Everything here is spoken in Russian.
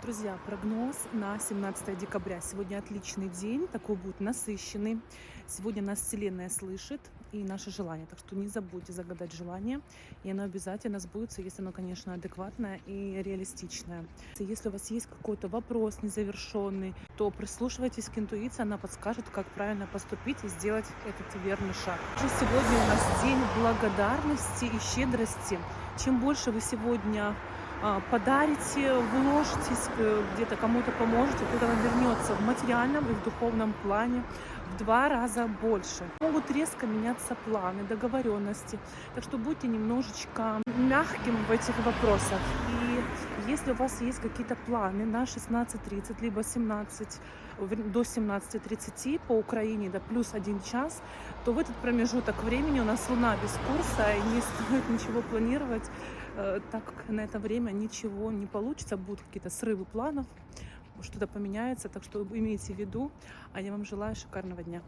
Друзья, прогноз на 17 декабря. Сегодня отличный день, такой будет насыщенный. Сегодня нас Вселенная слышит и наши желания. Так что не забудьте загадать желание, и оно обязательно сбудется, если оно, конечно, адекватное и реалистичное. Если у вас есть какой-то вопрос незавершенный, то прислушивайтесь к интуиции, она подскажет, как правильно поступить и сделать этот верный шаг. Сегодня у нас день благодарности и щедрости. Чем больше вы сегодня подарите, вложитесь, где-то кому-то поможете, то вам вернется в материальном и в духовном плане в 2 раза больше. Могут резко меняться планы, договоренности, так что будьте немножечко мягким в этих вопросах. И если у вас есть какие-то планы на 16:30, либо 17, до 17:30 по Украине, да, плюс 1 час, то в этот промежуток времени у нас Луна без курса, и не стоит ничего планировать, так как на это время ничего не получится, будут какие-то срывы планов, что-то поменяется, так что имейте в виду, а я вам желаю шикарного дня.